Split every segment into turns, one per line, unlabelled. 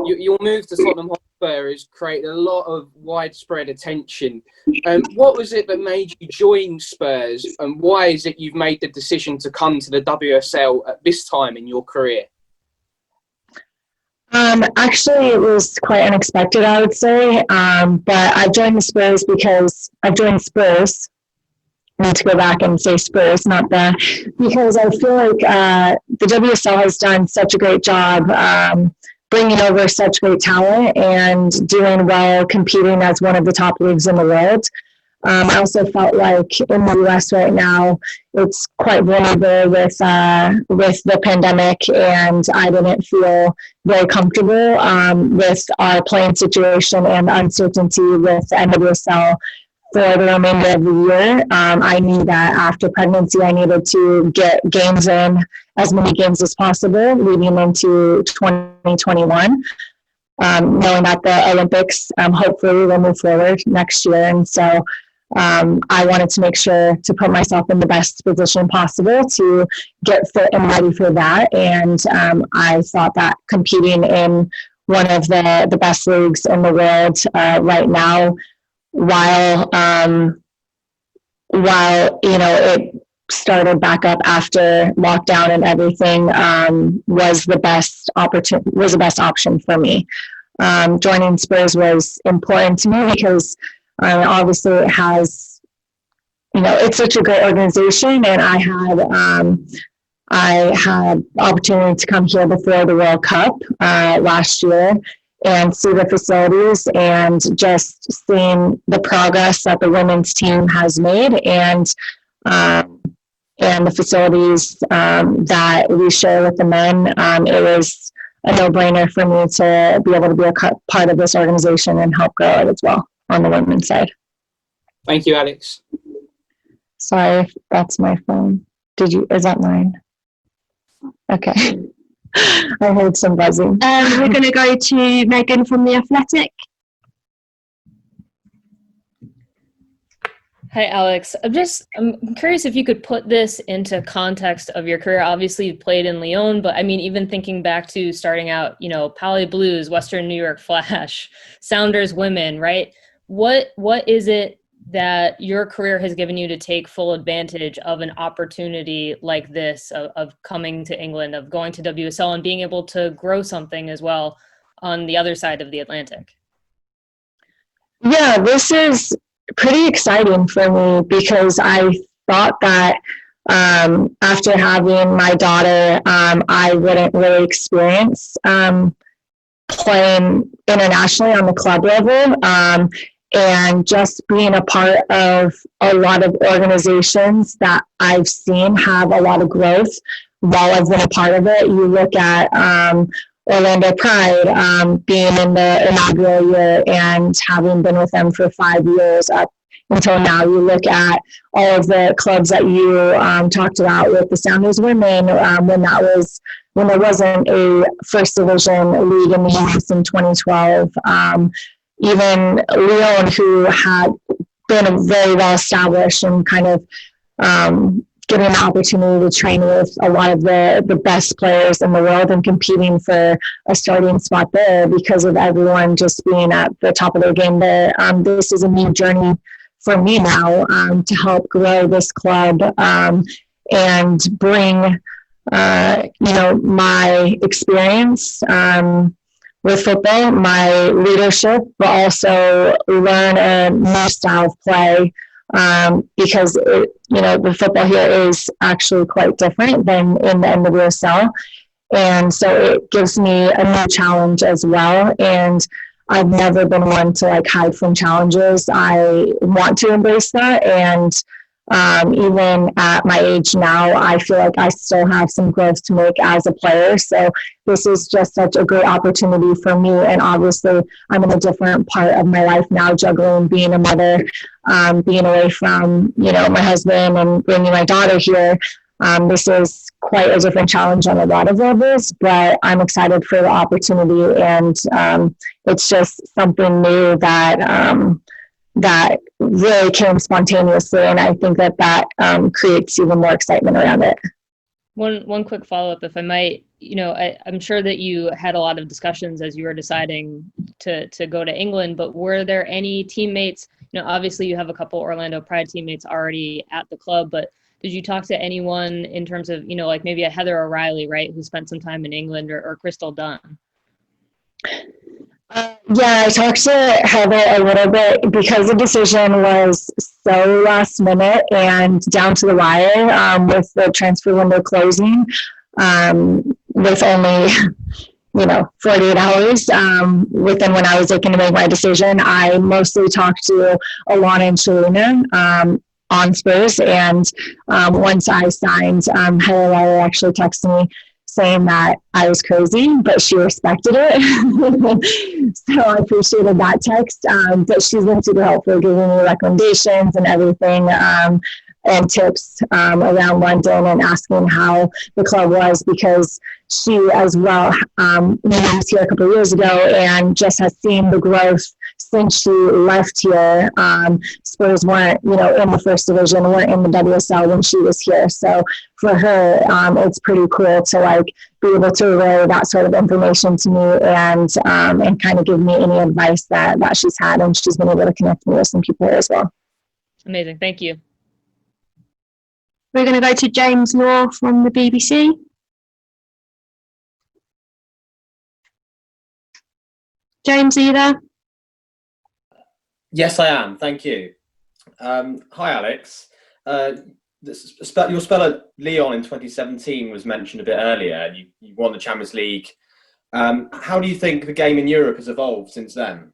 your move to Tottenham Hotspur has created a lot of widespread attention. What was it that made you join Spurs, and why is it you've made the decision to come to the WSL at this time in your career?
Actually, it was quite unexpected, I would say. But I joined the Spurs because I've joined Spurs. I need to go back and say Spurs, not because I feel like the WSL has done such a great job bringing over such great talent and doing well, competing as one of the top leagues in the world. I also felt like in the US right now, it's quite vulnerable with the pandemic, and I didn't feel very comfortable with our playing situation and uncertainty with the NWSL for the remainder of the year. I knew that after pregnancy, I needed to get games in, as many games as possible, leading into 2021. Knowing that the Olympics hopefully will move forward next year. And so I wanted to make sure to put myself in the best position possible to get fit and ready for that. And I thought that competing in one of the best leagues in the world right now, while it started back up after lockdown and everything, was the best option for me. Joining Spurs was important to me because obviously it has, it's such a great organization, and I had opportunity to come here before the World Cup last year and see the facilities and just seeing the progress that the women's team has made, and the facilities that we share with the men. It was a no-brainer for me to be able to be a part of this organization and help grow it as well on the women's side.
Thank you, Alex.
Sorry if that's my phone. Is that mine? Okay. I heard some buzzing.
We're going to go to Megan from The Athletic.
Hi, Alex. I'm curious if you could put this into context of your career. Obviously, you played in Lyon, but I mean, even thinking back to starting out, Pali Blues, Western New York Flash, Sounders Women, right? What is it that your career has given you to take full advantage of an opportunity like this, of coming to England, of going to WSL and being able to grow something as well on the other side of the Atlantic?
Yeah, this is pretty exciting for me because I thought that after having my daughter, I wouldn't really experience playing internationally on the club level. And just being a part of a lot of organizations that I've seen have a lot of growth while I've been a part of it. You look at Orlando Pride, being in the inaugural year and having been with them for 5 years up until now. You look at all of the clubs that you talked about with the Sounders Women, when there wasn't a first division league in the US in 2012. Even Lyon, who had been very well established and kind of getting the opportunity to train with a lot of the best players in the world and competing for a starting spot there because of everyone just being at the top of their game there. This is a new journey for me now to help grow this club and bring, my experience with football, my leadership, but also learn a new style of play because the football here is actually quite different than in the NWSL. And so it gives me a new challenge as well. And I've never been one to hide from challenges. I want to embrace that. And even at my age now, I feel like I still have some growth to make as a player. So this is just such a great opportunity for me. And obviously, I'm in a different part of my life now, juggling being a mother, being away from, my husband and bringing my daughter here. This is quite a different challenge on a lot of levels, but I'm excited for the opportunity. And it's just something new that really came spontaneously, and I think that creates even more excitement around it.
One quick follow-up, if I might. I'm sure that you had a lot of discussions as you were deciding to go to England, but were there any teammates, obviously you have a couple Orlando Pride teammates already at the club, but did you talk to anyone in terms of, like maybe a Heather O'Reilly, right, who spent some time in England, or Crystal Dunn?
Yeah, I talked to Heather a little bit because the decision was so last minute and down to the wire, with the transfer window closing, with only 48 hours within when I was looking to make my decision. I mostly talked to Alana and Shalina on Spurs, and once I signed, Heather O'Reilly actually texted me saying that I was crazy, but she respected it. So I appreciated that text. But she's been super helpful, giving me recommendations and everything, and tips around London, and asking how the club was, because she as well was here a couple of years ago and just has seen the growth since she left here. Spurs weren't, in the first division, weren't in the WSL when she was here. So for her, it's pretty cool to be able to relay that sort of information to me, and kind of give me any advice that she's had, and she's been able to connect me with some people here as well.
Amazing, thank you.
We're going to go to James Law from the BBC. James, are you there?
Yes, I am. Thank you. Hi, Alex. Your spell at Lyon in 2017 was mentioned a bit earlier. You won the Champions League. How do you think the game in Europe has evolved since then?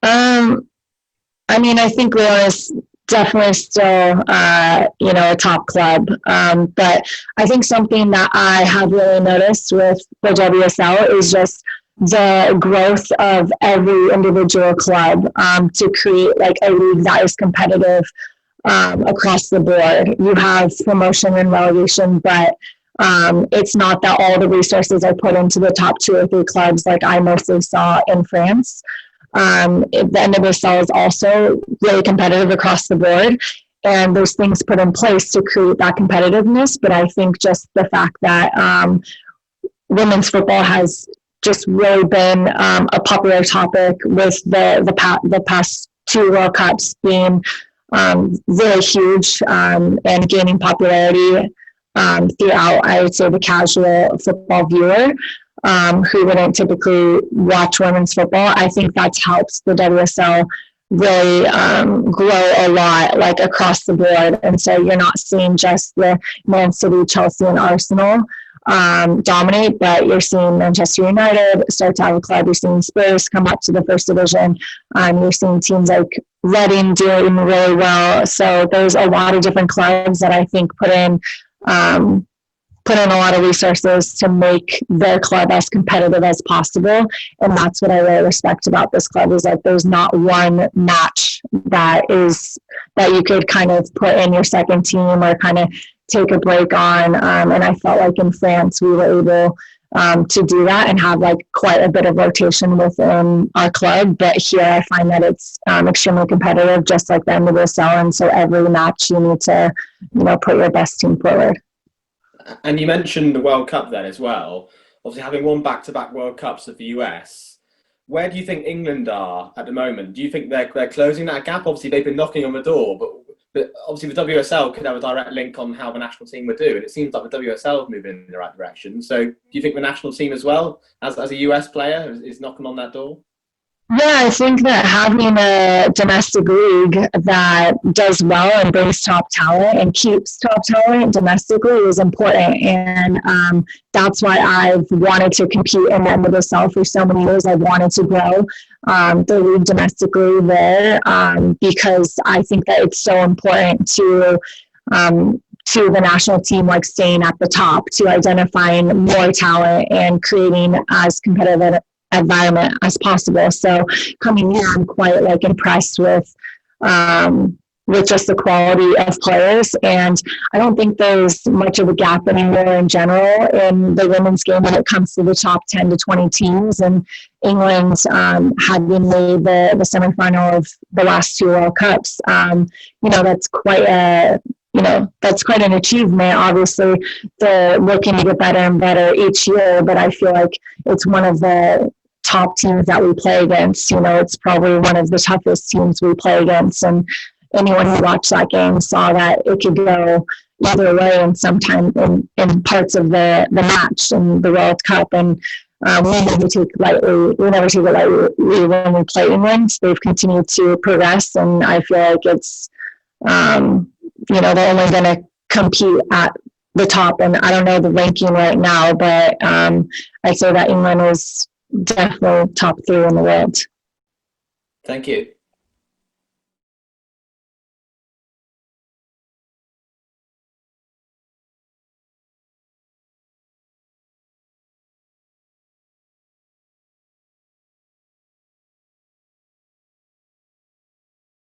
I think Lyon is definitely still, a top club. But I think something that I have really noticed with the WSL is just the growth of every individual club to create a league that is competitive across the board. You have promotion and relegation, but it's not that all the resources are put into the top 2 or 3 clubs like I mostly saw in France. The NWSL is also really competitive across the board, and there's things put in place to create that competitiveness. But I think just the fact that women's football has just really been a popular topic, with the past 2 World Cups being really huge and gaining popularity throughout, I would say, the casual football viewer who wouldn't typically watch women's football. I think that's helped the WSL really grow a lot, across the board. And so you're not seeing just the Man City, Chelsea, and Arsenal dominate, but you're seeing Manchester United start to have a club. You're seeing Spurs come up to the first division. You're seeing teams like Reading doing really well. So there's a lot of different clubs that I think put in a lot of resources to make their club as competitive as possible. And that's what I really respect about this club, is there's not one match that you could kind of put in your second team or kind of take a break on. And I felt like in France, we were able to do that and have quite a bit of rotation within our club. But here I find that it's extremely competitive, just like the NWSL. And so every match you need to, put your best team forward.
And you mentioned the World Cup then as well. Obviously, having won back-to-back World Cups of the US, where do you think England are at the moment? Do you think they're closing that gap? Obviously, they've been knocking on the door, but obviously the WSL could have a direct link on how the national team would do, and it seems like the WSL is moving in the right direction. So do you think the national team as well, as a US player, is knocking on that door?
Yeah, I think that having a domestic league that does well and brings top talent and keeps top talent domestically is important. And that's why I've wanted to compete in the NWSL for so many years. I've wanted to grow the league domestically there because I think that it's so important to the national team, staying at the top, to identifying more talent and creating as competitive an environment as possible. So coming here, I'm quite impressed with just the quality of players, and I don't think there's much of a gap anymore in general in the women's game when it comes to the top 10 to 20 teams. And England having made the semifinal of the last 2 World Cups, that's quite that's quite an achievement. Obviously, they're looking to get better and better each year, but I feel like it's one of the top teams that we play against. It's probably one of the toughest teams we play against, and anyone who watched that game saw that it could go either way and sometime in parts of the match in the World Cup. And we never take it lightly when we play England. They've continued to progress, and I feel like it's they're only going to compete at the top. And I don't know the ranking right now, but I say that England is definitely top 3 in the world.
Thank you.